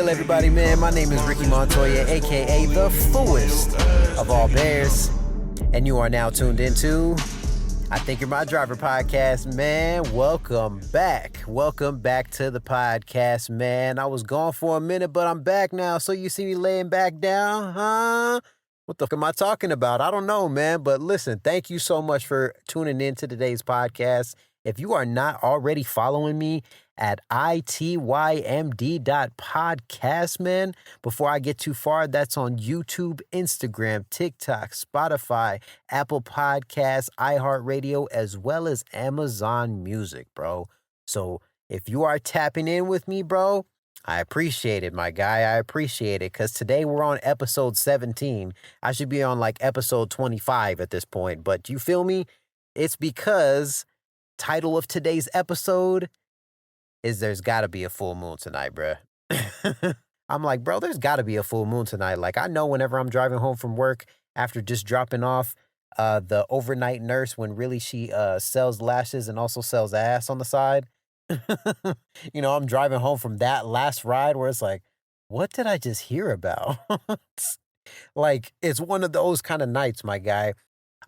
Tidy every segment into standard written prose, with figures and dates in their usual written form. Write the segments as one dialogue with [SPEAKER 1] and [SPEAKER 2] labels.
[SPEAKER 1] deal, everybody, man? My name is Ricky Montoya, a.k.a. the fullest of all bears. And you are now tuned into I Think You're My Driver podcast, man. Welcome back. Welcome back to the podcast, man. I was gone for a minute, but I'm back now. So you see me laying back down, huh? What the fuck am I talking about? I don't know, man. But listen, thank you so much for tuning in to today's podcast. If you are not already following me at itymd.podcast, man, before I get too far, that's on YouTube, Instagram, TikTok, Spotify, Apple Podcasts, iHeartRadio, as well as Amazon Music, bro. So if you are tapping in with me, bro, I appreciate it, my guy. I appreciate it, because today we're on episode 17. I should be on like episode 25 at this point, but you feel me? It's because title of today's episode is There's Gotta Be a Full Moon Tonight, bruh. I'm like, bro, there's gotta be a full moon tonight. Like, I know whenever I'm driving home from work after just dropping off the overnight nurse when really she sells lashes and also sells ass on the side. You know, I'm driving home from that last ride where it's like, what did I just hear about? Like, it's one of those kind of nights, my guy.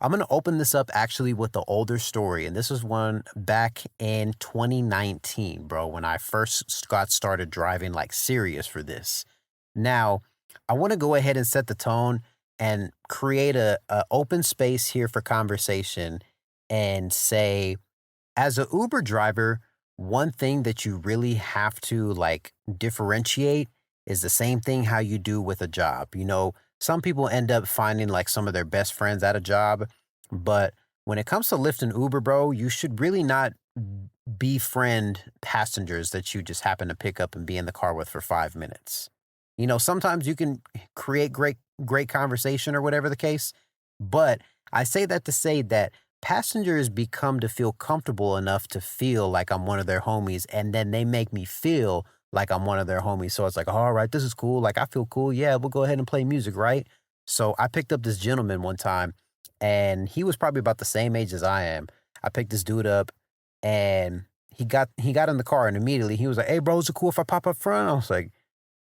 [SPEAKER 1] I'm going to open this up actually with the older story. And this was one back in 2019, bro, when I first got started driving like serious for this. Now, I want to go ahead and set the tone and create a open space here for conversation and say, as an Uber driver, one thing that you really have to like differentiate is the same thing how you do with a job. You know, some people end up finding like some of their best friends at a job, but when it comes to Lyft and Uber, bro, you should really not befriend passengers that you just happen to pick up and be in the car with for 5 minutes. You know, sometimes you can create great conversation or whatever the case, but I say that to say that passengers become to feel comfortable enough to feel like I'm one of their homies, and then they make me feel like I'm one of their homies. So it's like, all right, this is cool. Like, I feel cool. Yeah, we'll go ahead and play music, right? So I picked up this gentleman one time, and he was probably about the same age as I am. I picked this dude up, and he got in the car, and immediately he was like, hey, bro, is it cool if I pop up front? I was like,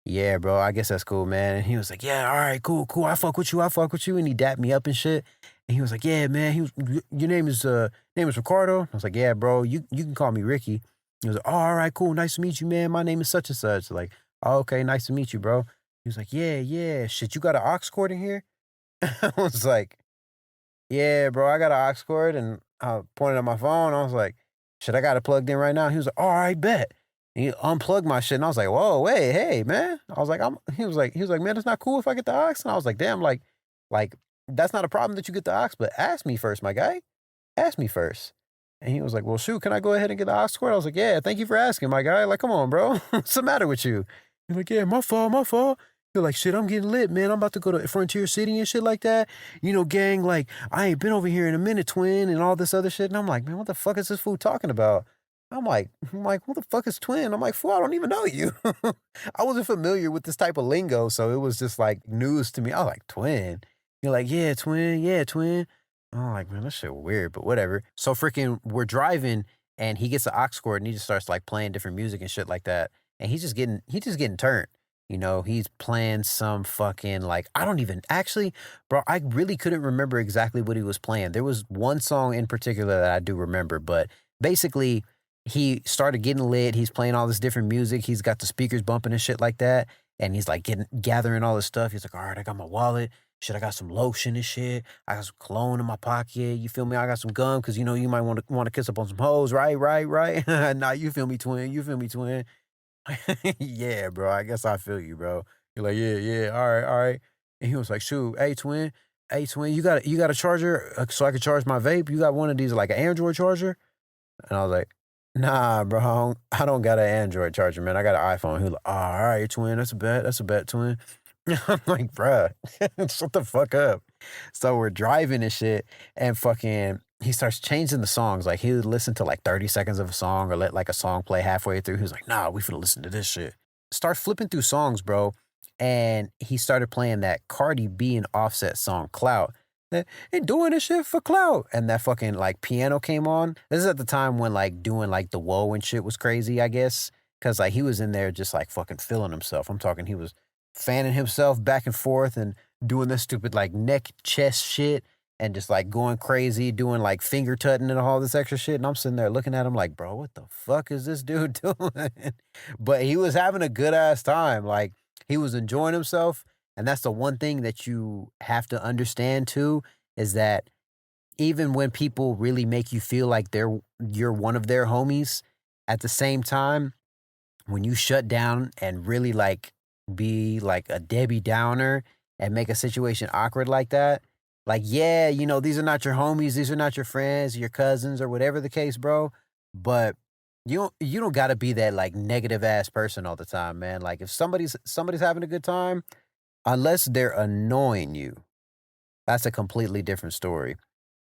[SPEAKER 1] yeah, bro, I guess that's cool, man. And he was like, yeah, all right, cool. I fuck with you. And he dapped me up and shit. And he was like, yeah, man, your name is Ricardo? I was like, yeah, bro, you can call me Ricky. He was like, oh, all right, cool. Nice to meet you, man. My name is such and such. Like, oh, okay, nice to meet you, bro. He was like, yeah. Shit, you got an aux cord in here? I was like, yeah, bro, I got an aux cord. And I pointed at my phone. I was like, shit, I got it plugged in right now. He was like, all right, bet. And he unplugged my shit. And I was like, whoa, wait, hey, man. I was like, he was like, man, it's not cool if I get the aux. And I was like, damn, like, that's not a problem that you get the aux, but ask me first, my guy. Ask me first. And he was like, well, shoot, can I go ahead and get the aux cord? I was like, yeah, thank you for asking, my guy. Like, come on, bro. What's the matter with you? He's like, yeah, my fault. You're like, shit, I'm getting lit, man. I'm about to go to Frontier City and shit like that. You know, gang, like, I ain't been over here in a minute, twin, and all this other shit. And I'm like, man, what the fuck is this fool talking about? I'm like, who the fuck is twin? I'm like, fool, I don't even know you. I wasn't familiar with this type of lingo, so it was just like news to me. I was like, twin? You're like, yeah, twin. I'm like, man, that shit weird, but whatever. So freaking, we're driving, and he gets the aux cord, and he just starts like playing different music and shit like that. And he's just getting turned. You know, he's playing some fucking like, I don't even actually, bro, I really couldn't remember exactly what he was playing. There was one song in particular that I do remember, but basically he started getting lit. He's playing all this different music. He's got the speakers bumping and shit like that. And he's like gathering all this stuff. He's like, all right, I got my wallet. Shit, I got some lotion and shit. I got some cologne in my pocket. You feel me? I got some gum because, you know, you might want to kiss up on some hoes, right? Nah, you feel me, twin? Yeah, bro, I guess I feel you, bro. You're like, yeah, all right. And he was like, shoot, hey, twin, you got a charger so I can charge my vape? You got one of these, like an Android charger? And I was like, nah, bro, I don't got an Android charger, man. I got an iPhone. He was like, oh, all right, twin, that's a bet, twin. I'm like, bruh, shut the fuck up. So we're driving and shit, and fucking, he starts changing the songs. Like, he would listen to like 30 seconds of a song or let like a song play halfway through. He was like, nah, we finna listen to this shit. Start flipping through songs, bro. And he started playing that Cardi B and Offset song, Clout. And doing this shit for clout. And that fucking like piano came on. This is at the time when like doing like the whoa and shit was crazy, I guess. 'Cause, like, he was in there just, like, fucking feeling himself. I'm talking he was fanning himself back and forth and doing this stupid, like, neck, chest shit and just, like, going crazy, doing, like, finger tutting and all this extra shit, and I'm sitting there looking at him like, "Bro, what the fuck is this dude doing?" But he was having a good ass time, like, he was enjoying himself, and that's the one thing that you have to understand too, is that even when people really make you feel like you're one of their homies, at the same time when you shut down and really like be like a Debbie Downer and make a situation awkward like that, like, yeah, these are not your homies, these are not your friends, your cousins, or whatever the case, bro. But you don't gotta be that like negative ass person all the time, man. Like if somebody's having a good time, unless they're annoying you, that's a completely different story.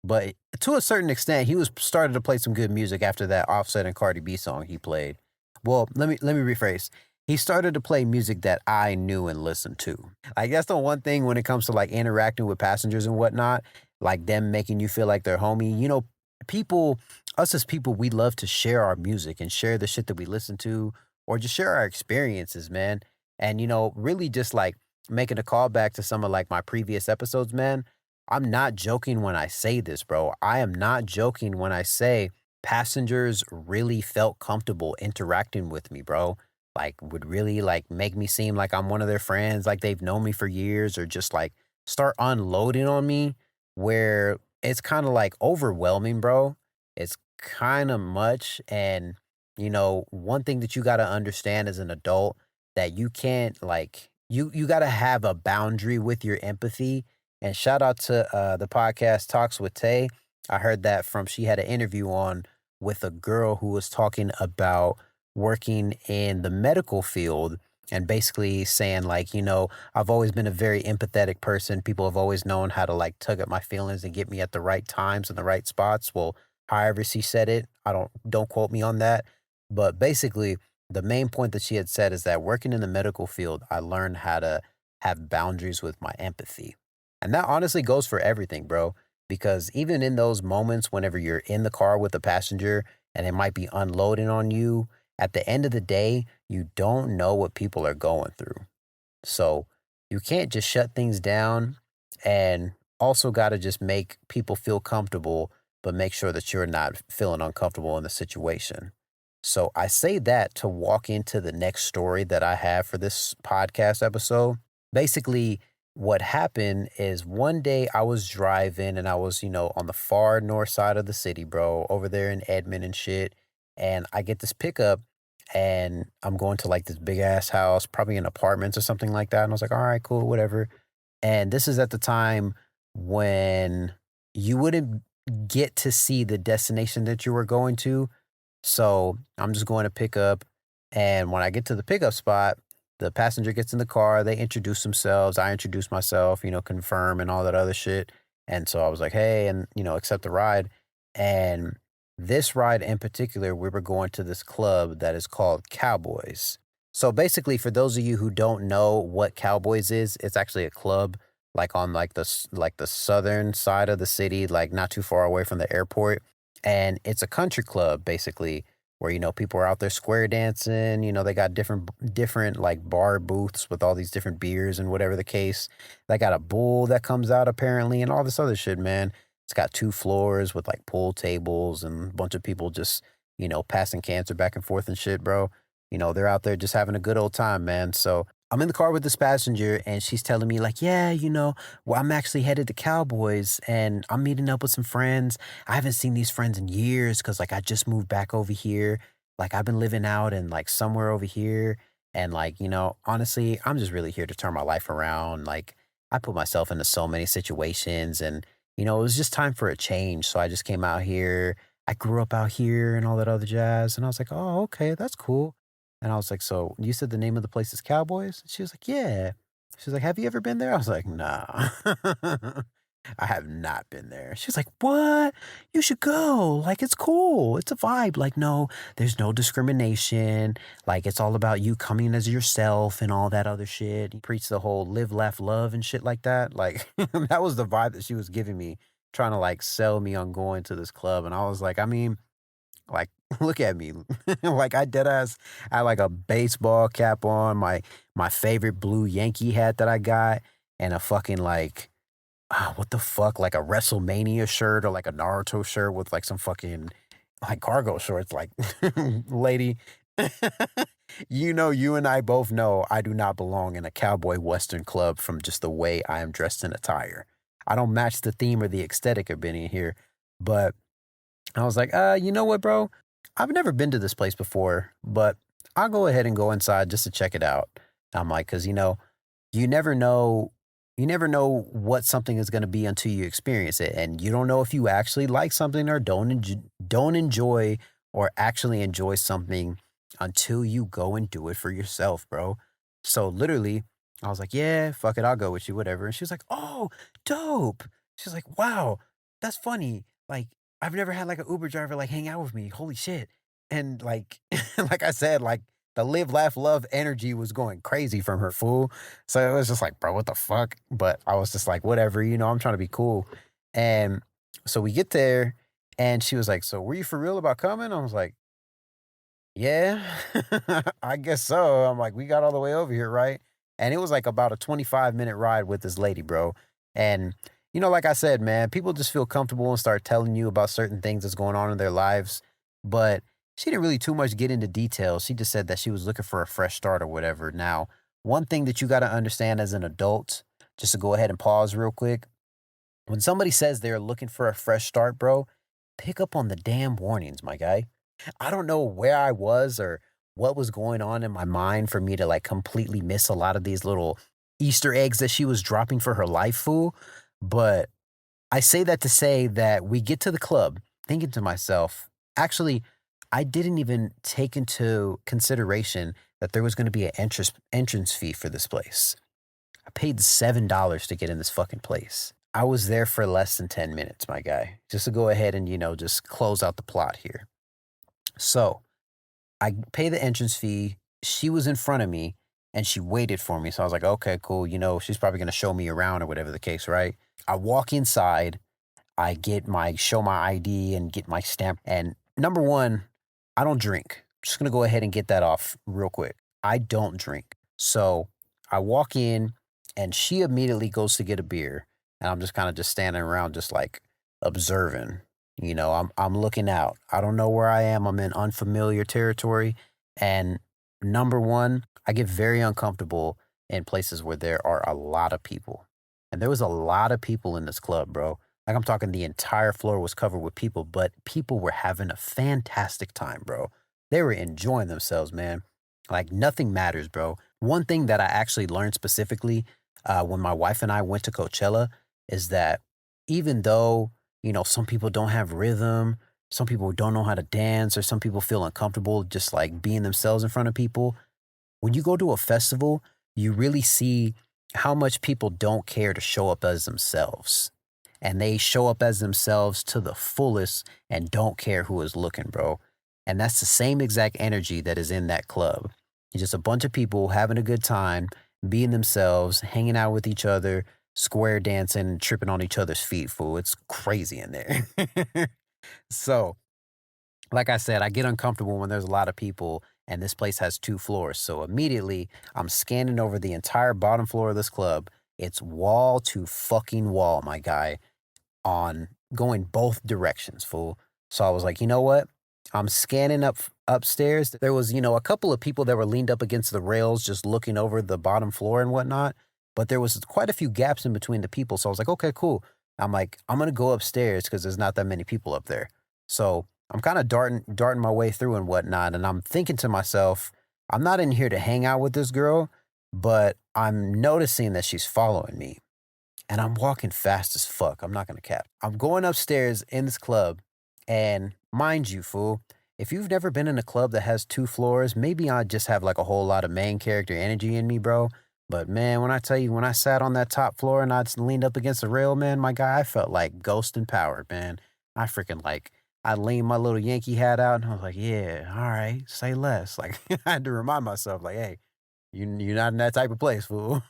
[SPEAKER 1] But to a certain extent, he was started to play some good music after that Offset and Cardi B song he played. Well, let me rephrase. He started to play music that I knew and listened to. I guess the one thing when it comes to like interacting with passengers and whatnot, like them making you feel like they're homie, people, us as people, we love to share our music and share the shit that we listen to or just share our experiences, man. And, really just like making a callback to some of like my previous episodes, man. I'm not joking when I say this, bro. I am not joking when I say passengers really felt comfortable interacting with me, bro. Like, would really like make me seem like I'm one of their friends, like they've known me for years, or just like start unloading on me where it's kind of like overwhelming, bro. It's kind of much. And, one thing that you got to understand as an adult that you can't like, you got to have a boundary with your empathy. And shout out to the podcast Talks with Tay. I heard that from she had an interview on with a girl who was talking about working in the medical field and basically saying like, I've always been a very empathetic person. People have always known how to like tug at my feelings and get me at the right times and the right spots. Well, however she said it, I don't quote me on that. But basically, the main point that she had said is that working in the medical field, I learned how to have boundaries with my empathy. And that honestly goes for everything, bro. Because even in those moments, whenever you're in the car with a passenger and it might be unloading on you, at the end of the day, you don't know what people are going through. So you can't just shut things down and also got to just make people feel comfortable, but make sure that you're not feeling uncomfortable in the situation. So I say that to walk into the next story that I have for this podcast episode. Basically, what happened is one day I was driving and I was, on the far north side of the city, bro, over there in Edmond and shit. And I get this pickup and I'm going to like this big ass house, probably in apartments or something like that. And I was like, all right, cool, whatever. And this is at the time when you wouldn't get to see the destination that you were going to. So I'm just going to pick up. And when I get to the pickup spot, the passenger gets in the car, they introduce themselves, I introduce myself, confirm and all that other shit. And so I was like, hey, and, accept the ride. And this ride in particular, we were going to this club that is called Cowboys. So basically, for those of you who don't know what Cowboys is, it's actually a club like on like the southern side of the city, like not too far away from the airport. And it's a country club basically where people are out there square dancing, they got different like bar booths with all these different beers and whatever the case. They got a bull that comes out apparently and all this other shit, man. It's got 2 floors with like pool tables and a bunch of people just, passing cancer back and forth and shit, bro. They're out there just having a good old time, man. So I'm in the car with this passenger and she's telling me like, yeah, well, I'm actually headed to Cowboys and I'm meeting up with some friends. I haven't seen these friends in years because like I just moved back over here. Like I've been living out in like somewhere over here. And like, honestly, I'm just really here to turn my life around. Like I put myself into so many situations and, it was just time for a change. So I just came out here. I grew up out here and all that other jazz. And I was like, oh, okay, that's cool. And I was like, "So you said the name of the place is Cowboys?" She was like, "Yeah." She's like, "Have you ever been there?" I was like, "Nah, I have not been there." She's like, "What? You should go. Like, it's cool. It's a vibe. Like, no, there's no discrimination. Like, it's all about you coming as yourself and all that other shit." He preached the whole live, laugh, love and shit like that. Like, that was the vibe that she was giving me, trying to like sell me on going to this club. And I was like, I mean, like Look at me. Like I dead ass I had like a baseball cap on, my favorite blue Yankee hat that I got, and a fucking like what the fuck, like a WrestleMania shirt or like a Naruto shirt with like some fucking like cargo shorts. Like, lady, you know, you and I both know I do not belong in a cowboy western club from just the way I am dressed in attire. I don't match the theme or the aesthetic of being here, but I was like, you know what, bro? I've never been to this place before, but I'll go ahead and go inside just to check it out. I'm like, because you never know you never know what something is going to be until you experience it, and you don't know if you actually like something or don't enjoy or actually enjoy something until you go and do it for yourself, bro. So literally I was like, yeah, fuck it, I'll go with you, whatever. And she was like, oh, dope. She's like, wow, that's funny. Like, I've never had like an Uber driver like hang out with me, holy shit. And like like I said, like the live, laugh, love energy was going crazy from her, fool. So it was just like, bro, what the fuck? But I was just like, whatever, I'm trying to be cool. And so we get there and she was like, so were you for real about coming? I was like, yeah, I guess so. I'm like, we got all the way over here, right? And it was like about a 25-minute ride with this lady, bro. And, like I said, man, people just feel comfortable and start telling you about certain things that's going on in their lives. But she didn't really too much get into details. She just said that she was looking for a fresh start or whatever. Now, one thing that you got to understand as an adult, just to go ahead and pause real quick, when somebody says they're looking for a fresh start, bro, pick up on the damn warnings, my guy. I don't know where I was or what was going on in my mind for me to like completely miss a lot of these little Easter eggs that she was dropping for her life, fool. But I say that to say that we get to the club thinking to myself, actually, I didn't even take into consideration that there was going to be an entrance fee for this place. I paid $7 to get in this fucking place. I was there for less than 10 minutes, my guy, just to go ahead and, just close out the plot here. So I pay the entrance fee. She was in front of me and she waited for me. So I was like, okay, cool. She's probably going to show me around or whatever the case, right? I walk inside. I get show my ID and get my stamp. And number one, I don't drink. Just going to go ahead and get that off real quick. I don't drink. So I walk in and she immediately goes to get a beer. And I'm just kind of just standing around, just like observing. I'm looking out. I don't know where I am. I'm in unfamiliar territory. And number one, I get very uncomfortable in places where there are a lot of people. And there was a lot of people in this club, bro. Like I'm talking the entire floor was covered with people, but people were having a fantastic time, bro. They were enjoying themselves, man. Like nothing matters, bro. One thing that I actually learned specifically when my wife and I went to Coachella is that even though some people don't have rhythm, some people don't know how to dance, or some people feel uncomfortable just like being themselves in front of people. When you go to a festival, you really see how much people don't care to show up as themselves. And they show up as themselves to the fullest and don't care who is looking, bro. And that's the same exact energy that is in that club. It's just a bunch of people having a good time, being themselves, hanging out with each other, square dancing, tripping on each other's feet, fool. It's crazy in there. So, like I said, I get uncomfortable when there's a lot of people and this place has two floors. So immediately I'm scanning over the entire bottom floor of this club. It's wall to fucking wall, my guy, on going both directions, fool. So I was like, you know what? I'm scanning upstairs. There was, a couple of people that were leaned up against the rails just looking over the bottom floor and whatnot. But there was quite a few gaps in between the people. So I was like, okay, cool. I'm like, I'm gonna go upstairs because there's not that many people up there. So I'm kind of darting my way through and whatnot. And I'm thinking to myself, I'm not in here to hang out with this girl, but I'm noticing that she's following me and I'm walking fast as fuck. I'm not gonna cap. I'm going upstairs in this club, and mind you, fool, if you've never been in a club that has two floors, maybe I just have like a whole lot of main character energy in me, bro. But man, when I tell you, when I sat on that top floor and I just leaned up against the rail, man, my guy, I felt like ghost empowered, man. I freaking like, I leaned my little Yankee hat out and I was like, yeah, all right, say less. Like, I had to remind myself, like, hey, you're not in that type of place, fool.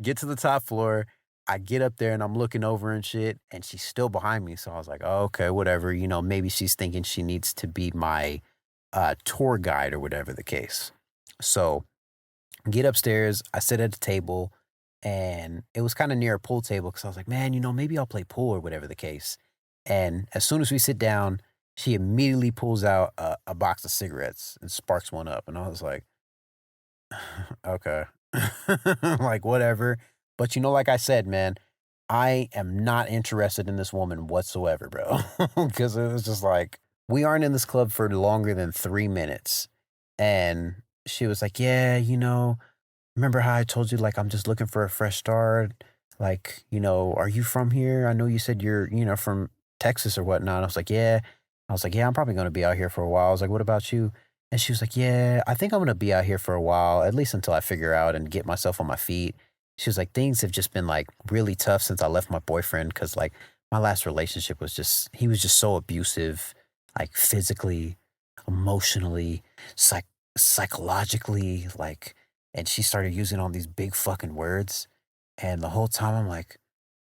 [SPEAKER 1] Get to the top floor. I get up there and I'm looking over and shit, and she's still behind me. So I was like, oh, okay, whatever. Maybe she's thinking she needs to be my tour guide or whatever the case. So get upstairs. I sit at the table, and it was kind of near a pool table because I was like, man, maybe I'll play pool or whatever the case. And as soon as we sit down, she immediately pulls out a box of cigarettes and sparks one up. And I was like, okay. Like, whatever. But like I said, man, I am not interested in this woman whatsoever, bro. Because it was just like, we aren't in this club for longer than 3 minutes. And she was like, yeah, remember how I told you, like, I'm just looking for a fresh start? Like, are you from here? I know you said you're, from Texas or whatnot. I was like, yeah. I was like, yeah, I'm probably going to be out here for a while. I was like, what about you? And she was like, yeah, I think I'm going to be out here for a while, at least until I figure out and get myself on my feet. She was like, things have just been like really tough since I left my boyfriend because, like, my last relationship was just, he was just so abusive, like, physically, emotionally, psychologically, like, and she started using all these big fucking words. And the whole time I'm like,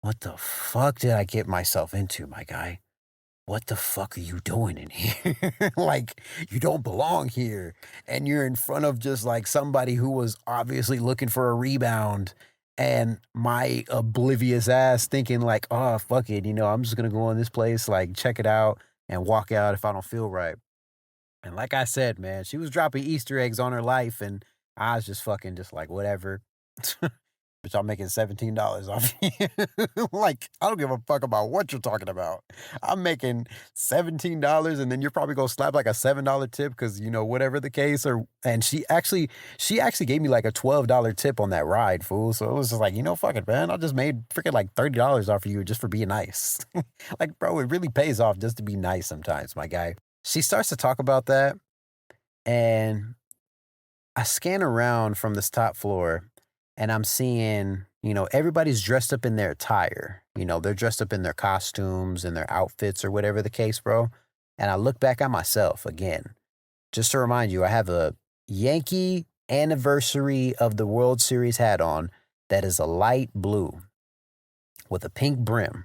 [SPEAKER 1] what the fuck did I get myself into, my guy? What the fuck are you doing in here? Like, you don't belong here. And you're in front of just like somebody who was obviously looking for a rebound. And my oblivious ass thinking, like, oh, fuck it. I'm just going to go in this place, like, check it out and walk out if I don't feel right. And like I said, man, she was dropping Easter eggs on her life, and I was just fucking just like, whatever. But y'all making $17 off you. Like, I don't give a fuck about what you're talking about. I'm making $17 and then you're probably gonna slap like a $7 tip because whatever the case, or and she actually gave me like a $12 tip on that ride, fool. So it was just like, fuck it, man. I just made freaking like $30 off of you just for being nice. Like, bro, it really pays off just to be nice sometimes, my guy. She starts to talk about that, and I scan around from this top floor and I'm seeing, everybody's dressed up in their attire. They're dressed up in their costumes and their outfits or whatever the case, bro. And I look back at myself again, just to remind you, I have a Yankee anniversary of the World Series hat on that is a light blue with a pink brim.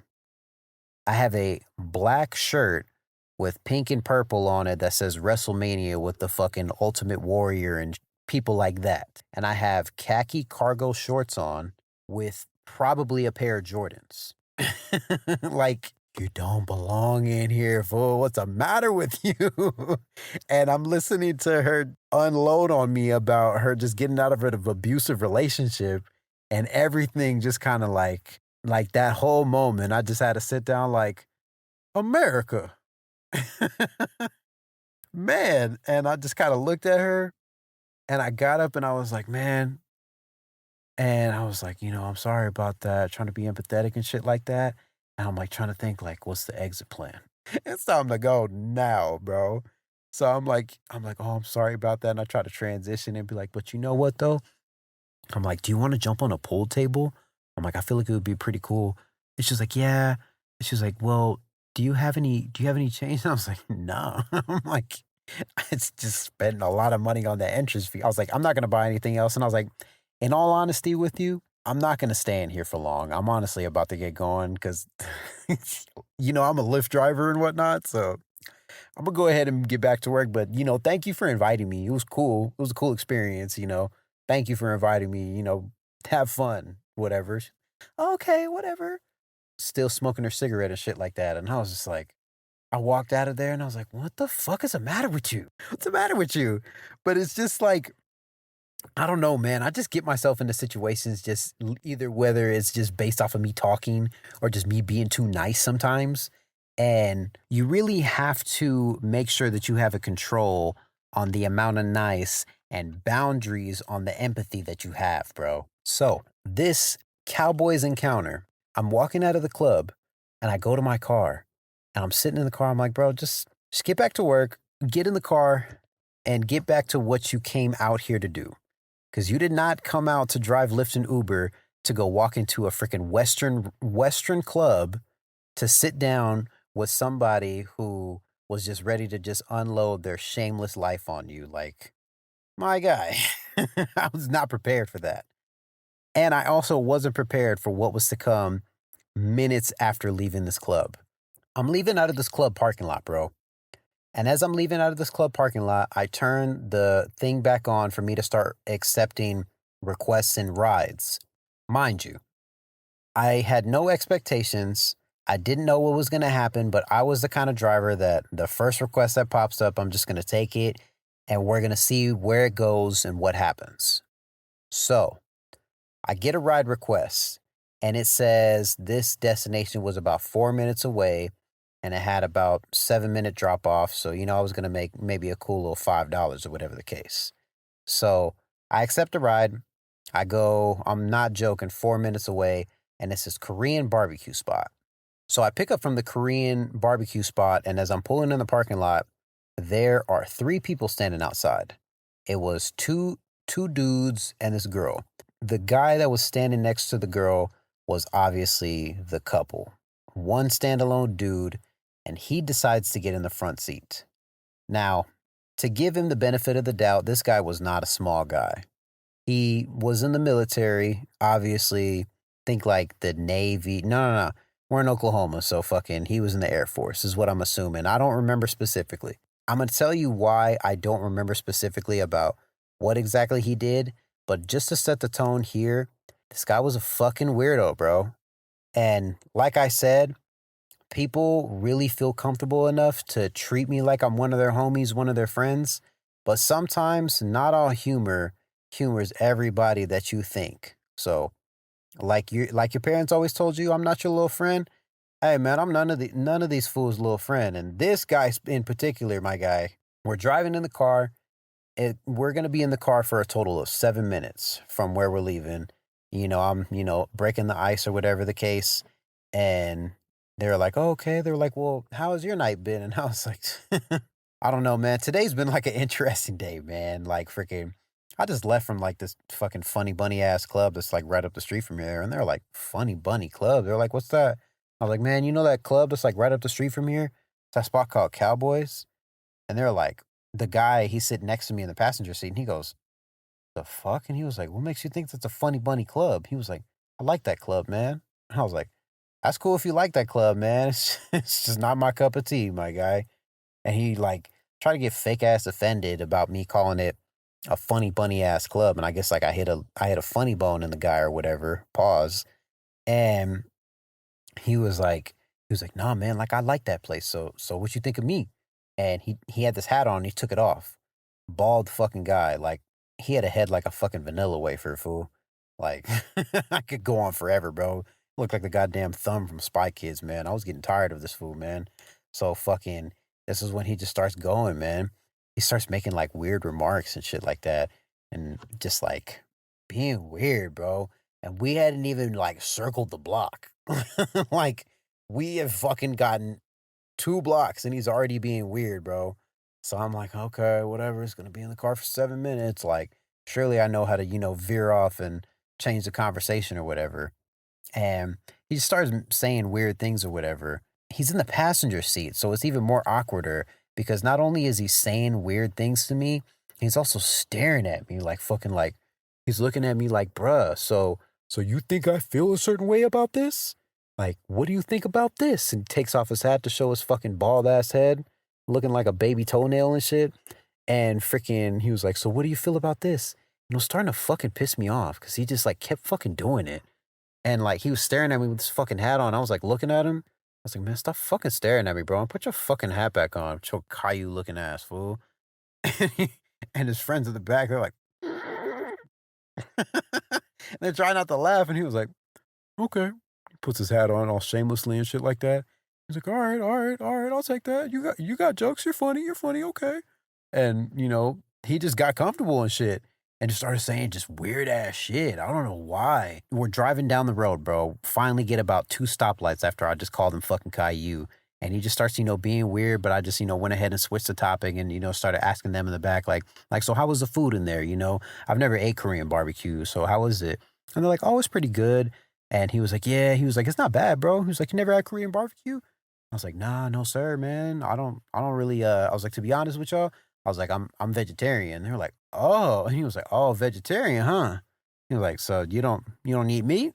[SPEAKER 1] I have a black shirt with pink and purple on it that says WrestleMania with the fucking Ultimate Warrior and people like that. And I have khaki cargo shorts on with probably a pair of Jordans. Like, you don't belong in here, fool. What's the matter with you? And I'm listening to her unload on me about her just getting out of an abusive relationship and everything just kind of like that whole moment. I just had to sit down like, America. Man. And I just kind of looked at her and I got up and I was like, man. And I was like, I'm sorry about that. Trying to be empathetic and shit like that. And I'm like trying to think like, what's the exit plan? It's time to go now, bro. So I'm like, oh, I'm sorry about that. And I try to transition and be like, but you know what though? I'm like, do you want to jump on a pool table? I'm like, I feel like it would be pretty cool. And she's like, yeah. And she's like, well, do you have any change? And I was like, no. I'm like, it's just spending a lot of money on the entrance fee. I was like, I'm not gonna buy anything else. And I was like, in all honesty with you, I'm not gonna stay in here for long. I'm honestly about to get going because I'm a Lyft driver and whatnot. So I'm gonna go ahead and get back to work. But thank you for inviting me. It was cool. It was a cool experience. Thank you for inviting me. Have fun. Whatever. Okay, whatever. Still smoking her cigarette and shit like that. And I was just like, I walked out of there and I was like, what the fuck is the matter with you? What's the matter with you? But it's just like, I don't know, man. I just get myself into situations just either whether it's just based off of me talking or just me being too nice sometimes. And you really have to make sure that you have a control on the amount of nice and boundaries on the empathy that you have, bro. So, this Cowboys encounter, I'm walking out of the club and I go to my car and I'm sitting in the car. I'm like, bro, just get back to work, get in the car and get back to what you came out here to do. Because you did not come out to drive Lyft and Uber to go walk into a freaking Western club to sit down with somebody who was just ready to just unload their shameless life on you. Like, my guy, I was not prepared for that. And I also wasn't prepared for what was to come minutes after leaving this club. I'm leaving out of this club parking lot, bro. And as I'm leaving out of this club parking lot, I turn the thing back on for me to start accepting requests and rides. Mind you, I had no expectations. I didn't know what was going to happen, but I was the kind of driver that the first request that pops up, I'm just going to take it and we're going to see where it goes and what happens. So I get a ride request and it says this destination was about 4 minutes away and it had about 7 minute drop off. So, I was going to make maybe a cool little $5 or whatever the case. So I accept the ride. I go, I'm not joking, 4 minutes away, and it's this Korean barbecue spot. So I pick up from the Korean barbecue spot, and as I'm pulling in the parking lot, there are three people standing outside. It was two dudes and this girl. The guy that was standing next to the girl was obviously the couple. One standalone dude, and he decides to get in the front seat. Now, to give him the benefit of the doubt, this guy was not a small guy. He was in the military, obviously. Think like the Navy. No, no, no. We're in Oklahoma, so fucking he was in the Air Force, is what I'm assuming. I don't remember specifically. I'm going to tell you why I don't remember specifically about what exactly he did, but just to set the tone here, this guy was a fucking weirdo, bro. And like I said, people really feel comfortable enough to treat me like I'm one of their homies, one of their friends. But sometimes not all humors everybody that you think. So like your parents always told you, I'm not your little friend. Hey man, I'm none of these fools' little friend. And this guy in particular, my guy, we're driving in the car. We're gonna be in the car for a total of 7 minutes from where we're leaving. I'm, breaking the ice or whatever the case. And they're like, oh, okay. They're like, well, how has your night been? And I was like, I don't know, man. Today's been like an interesting day, man. Like freaking I just left from like this fucking funny bunny ass club that's like right up the street from here. And they're like, funny bunny club. They're like, what's that? I was like, man, you know that club that's like right up the street from here? It's that spot called Cowboys. And they're like, the guy, he's sitting next to me in the passenger seat and he goes, the fuck? And he was like, what makes you think that's a funny bunny club? He was like, I like that club, man. And I was like, that's cool if you like that club, man. It's just not my cup of tea, my guy. And he like tried to get fake ass offended about me calling it a funny bunny ass club. And I guess like I hit a funny bone in the guy or whatever. Pause. And he was like, "Nah, man, like I like that place. So what you think of me?" And he had this hat on, and he took it off. Bald fucking guy, like he had a head like a fucking vanilla wafer, fool. Like I could go on forever, bro. Looked like the goddamn thumb from Spy Kids, man. I was getting tired of this fool, man. So fucking this is when he just starts going, man. He starts making like weird remarks and shit like that, and just like being weird, bro. And we hadn't even like circled the block. Like, we have fucking gotten 2 blocks and he's already being weird, bro. So I'm like, "Okay, whatever, it's gonna be in the car for 7 minutes." Like, surely I know how to, veer off and change the conversation or whatever. And he starts saying weird things or whatever. He's in the passenger seat, so it's even more awkwarder because not only is he saying weird things to me, he's also staring at me like fucking like he's looking at me like, "Bruh, so you think I feel a certain way about this? Like, what do you think about this?" And takes off his hat to show his fucking bald ass head, looking like a baby toenail and shit. And freaking, he was like, "So what do you feel about this?" And it was starting to fucking piss me off because he just like kept fucking doing it. And like he was staring at me with this fucking hat on. I was like looking at him. I was like, man, stop fucking staring at me, bro. And put your fucking hat back on. Cho Caillou looking ass fool. And his friends in the back, they're like, and they're trying not to laugh. And he was like, okay. He puts his hat on all shamelessly and shit like that. He's like, all right, all right, all right, I'll take that. You got jokes. You're funny, okay. And he just got comfortable and shit. And just started saying just weird ass shit. I don't know why. We're driving down the road, bro. Finally get about 2 stoplights after I just called him fucking Caillou. And he just starts, being weird, but I just, went ahead and switched the topic and, started asking them in the back, like, so how was the food in there? I've never ate Korean barbecue, so how was it? And they're like, oh, it's pretty good. And he was like, yeah, he was like, it's not bad, bro. He was like, you never had Korean barbecue? I was like, nah, no, sir, man. I don't really, I was like, to be honest with y'all, I was like, I'm vegetarian. They were like, oh, and he was like, oh, vegetarian, huh? He was like, "So you don't eat meat?"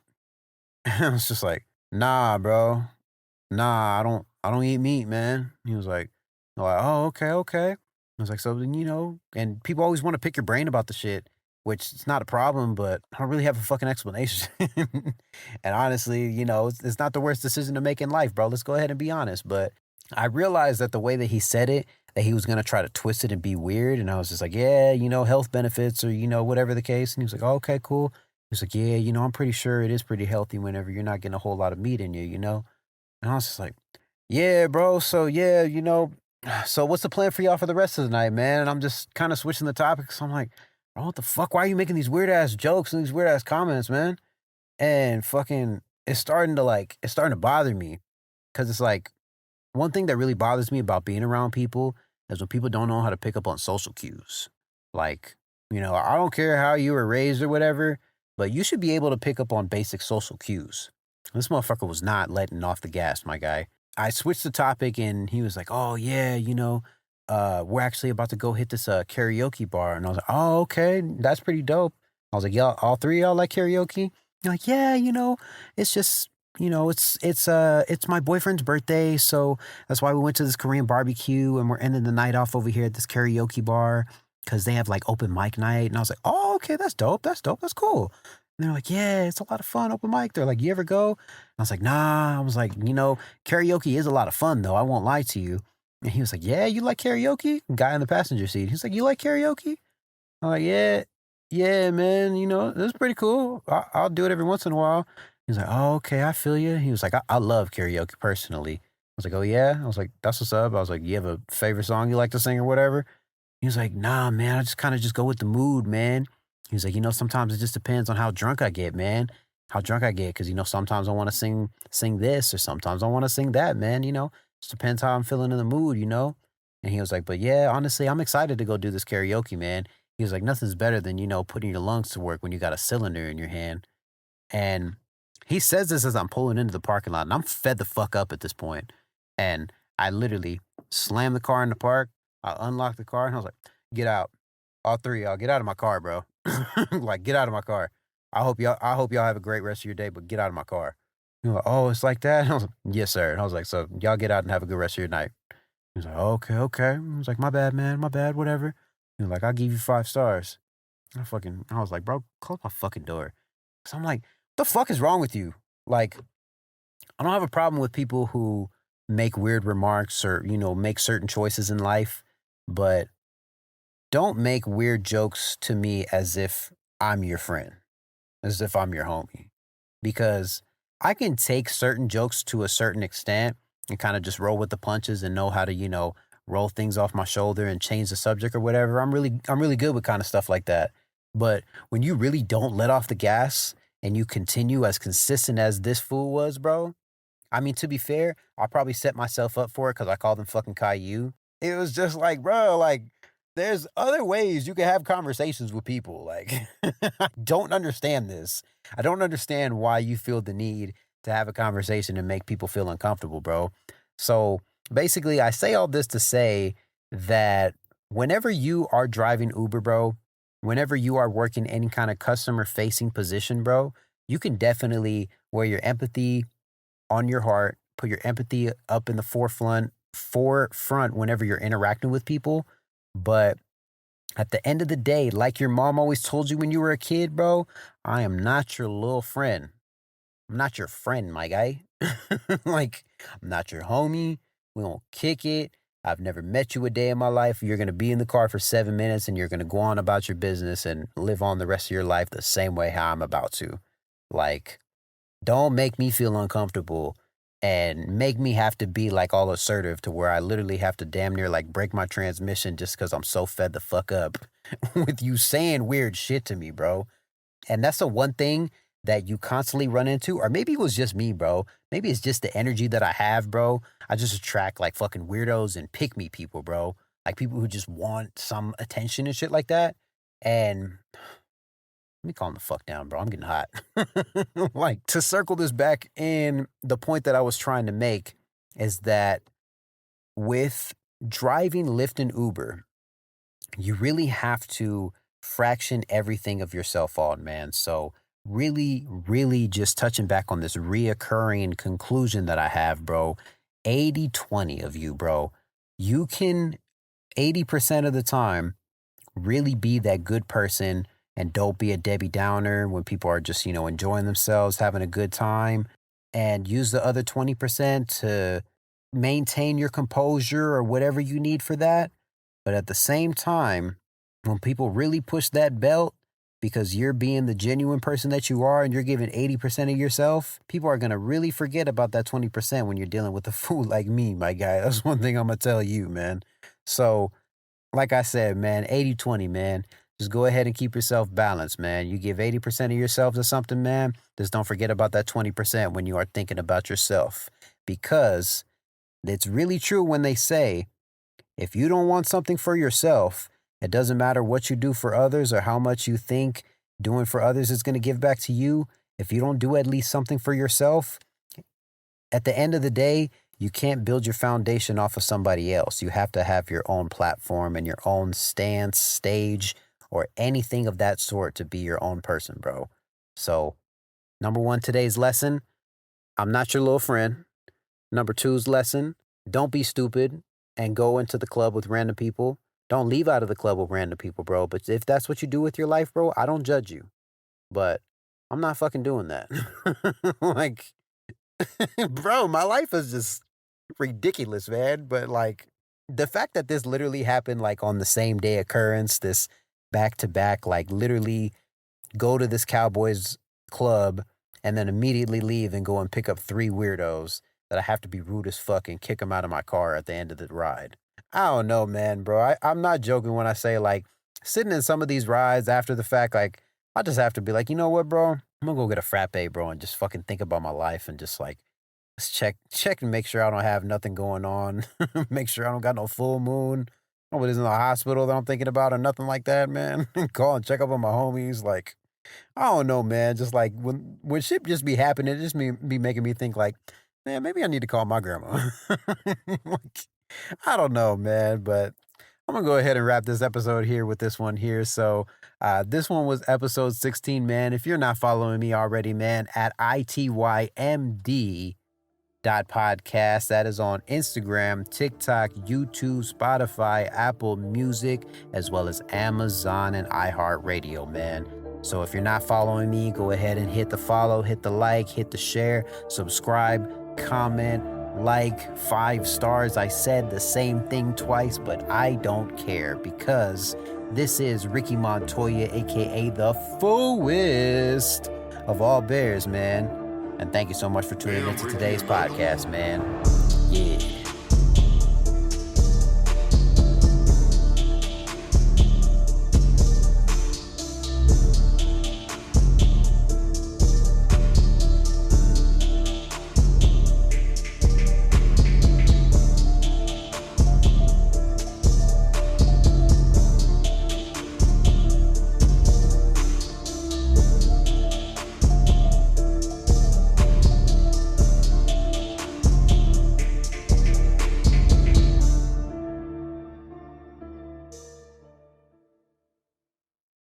[SPEAKER 1] I was just like, "Nah, bro. Nah, I don't eat meat, man." He was like, "Oh, okay, okay." I was like, "So then, and people always want to pick your brain about the shit, which it's not a problem, but I don't really have a fucking explanation." And honestly, it's not the worst decision to make in life, bro. Let's go ahead and be honest. But I realized that the way that he said it, that he was gonna try to twist it and be weird. And I was just like, "Yeah, health benefits or, whatever the case." And he was like, "Oh, okay, cool." He was like, "Yeah, I'm pretty sure it is pretty healthy whenever you're not getting a whole lot of meat in you?" And I was just like, "Yeah, bro. So yeah, so what's the plan for y'all for the rest of the night, man?" And I'm just kind of switching the topics. I'm like, "Bro, what the fuck? Why are you making these weird ass jokes and these weird ass comments, man?" And fucking, it's starting to bother me because it's like one thing that really bothers me about being around people is when people don't know how to pick up on social cues. Like, I don't care how you were raised or whatever, but you should be able to pick up on basic social cues. This motherfucker was not letting off the gas, my guy. I switched the topic and he was like, "Oh yeah, we're actually about to go hit this karaoke bar." And I was like, "Oh, okay, that's pretty dope." I was like, "Y'all, all three of y'all like karaoke?" You're like, "Yeah, it's just, it's my boyfriend's birthday, so that's why we went to this Korean barbecue and we're ending the night off over here at this karaoke bar because they have like open mic night." And I was like, "Oh, okay, that's dope. That's dope. That's cool." And they're like, "Yeah, it's a lot of fun, open mic." They're like, "You ever go?" I was like, "Nah." I was like, karaoke is a lot of fun though. I won't lie to you." And he was like, "Yeah, you like karaoke?" Guy in the passenger seat. He's like, "You like karaoke?" I'm like, "Yeah, yeah, man. It's pretty cool. I'll do it every once in a while." He's like, "Oh, okay, I feel you." He was like, I love karaoke personally." I was like, "Oh yeah." I was like, "That's what's up." I was like, "You have a favorite song you like to sing or whatever?" He was like, "Nah, man, I just kind of just go with the mood, man." He was like, "Sometimes it just depends on how drunk I get, man. How drunk I get, because sometimes I want to sing this, or sometimes I want to sing that, man. Just depends how I'm feeling in the mood." And he was like, "But yeah, honestly, I'm excited to go do this karaoke, man." He was like, "Nothing's better than putting your lungs to work when you got a cylinder in your hand." And he says this as I'm pulling into the parking lot, and I'm fed the fuck up at this point. And I literally slammed the car in the park. I unlocked the car, and I was like, "Get out, all three of y'all, get out of my car, bro. Like, get out of my car. I hope y'all have a great rest of your day, but get out of my car." He was like, "Oh, it's like that." And I was like, "Yes, sir." And I was like, "So y'all get out and have a good rest of your night." He was like, "Okay, okay." I was like, "My bad, man. My bad. Whatever." He was like, "I'll give you 5 stars." I was like, "Bro, close my fucking door." So I'm like, "The fuck is wrong with you?" Like, I don't have a problem with people who make weird remarks or, make certain choices in life, but don't make weird jokes to me as if I'm your friend, as if I'm your homie. Because I can take certain jokes to a certain extent and kind of just roll with the punches and know how to, roll things off my shoulder and change the subject or whatever. I'm really good with kind of stuff like that. But when you really don't let off the gas and you continue as consistent as this fool was, bro, I mean, to be fair, I probably set myself up for it because I called him fucking Caillou. It was just like, bro, like, there's other ways you can have conversations with people. Like, I don't understand this. I don't understand why you feel the need to have a conversation and make people feel uncomfortable, bro. So basically, I say all this to say that whenever you are driving Uber, bro, whenever you are working any kind of customer facing position, bro, you can definitely wear your empathy on your heart, put your empathy up in the forefront whenever you're interacting with people. But at the end of the day, like your mom always told you when you were a kid, bro, I am not your little friend. I'm not your friend, my guy. Like, I'm not your homie. We won't kick it. I've never met you a day in my life. You're going to be in the car for 7 minutes and you're going to go on about your business and live on the rest of your life the same way how I'm about to. Like, don't make me feel uncomfortable and make me have to be like all assertive to where I literally have to damn near like break my transmission just because I'm so fed the fuck up with you saying weird shit to me, bro. And that's the one thing that you constantly run into. Or maybe it was just me, bro. Maybe it's just the energy that I have, bro. I just attract like fucking weirdos and pick me people, bro. Like people who just want some attention and shit like that. And let me calm the fuck down, bro. I'm getting hot. Like, to circle this back in, the point that I was trying to make is that with driving Lyft and Uber, you really have to fraction everything of yourself on, man. So really, really just touching back on this reoccurring conclusion that I have, bro. 80-20 of you, bro. You can 80% of the time really be that good person and don't be a Debbie Downer when people are just, enjoying themselves, having a good time, and use the other 20% to maintain your composure or whatever you need for that. But at the same time, when people really push that belt because you're being the genuine person that you are and you're giving 80% of yourself, people are going to really forget about that 20% when you're dealing with a fool like me, my guy. That's one thing I'm going to tell you, man. So, like I said, man, 80-20, man. Just go ahead and keep yourself balanced, man. You give 80% of yourself to something, man. Just don't forget about that 20% when you are thinking about yourself. Because it's really true when they say, if you don't want something for yourself, it doesn't matter what you do for others or how much you think doing for others is going to give back to you. If you don't do at least something for yourself, at the end of the day, you can't build your foundation off of somebody else. You have to have your own platform and your own stance, stage, or anything of that sort to be your own person, bro. So, number one, today's lesson, I'm not your little friend. Number two's lesson, don't be stupid and go into the club with random people. Don't leave out of the club with random people, bro. But if that's what you do with your life, bro, I don't judge you. But I'm not fucking doing that. Like, bro, my life is just ridiculous, man. But like the fact that this literally happened like on the same day occurrence, this back to back, like literally go to this Cowboys club and then immediately leave and go and pick up three weirdos that I have to be rude as fuck and kick them out of my car at the end of the ride. I don't know, man, bro. I'm not joking when I say like sitting in some of these rides after the fact, like I just have to be like, you know what, bro? I'm gonna go get a frappe, bro, and just fucking think about my life and just like let's check and make sure I don't have nothing going on. Make sure I don't got no full moon. Nobody's in the hospital that I'm thinking about or nothing like that, man. Call and check up on my homies. Like, I don't know, man. Just like when shit just be happening, it just be making me think like, man, maybe I need to call my grandma. Like, I don't know, man, but I'm gonna go ahead and wrap this episode here with this one here. So this one was episode 16, man. If you're not following me already, man, at ITYMD podcast. That is on Instagram, TikTok, YouTube, Spotify, Apple Music, as well as Amazon and iHeartRadio, man. So if you're not following me, go ahead and hit the follow, hit the like, hit the share, subscribe, comment, like, 5 stars. I said the same thing twice, but I don't care because this is Ricky Montoya, aka the Fooest of all bears, man. And thank you so much for tuning into today's podcast, man. Yeah.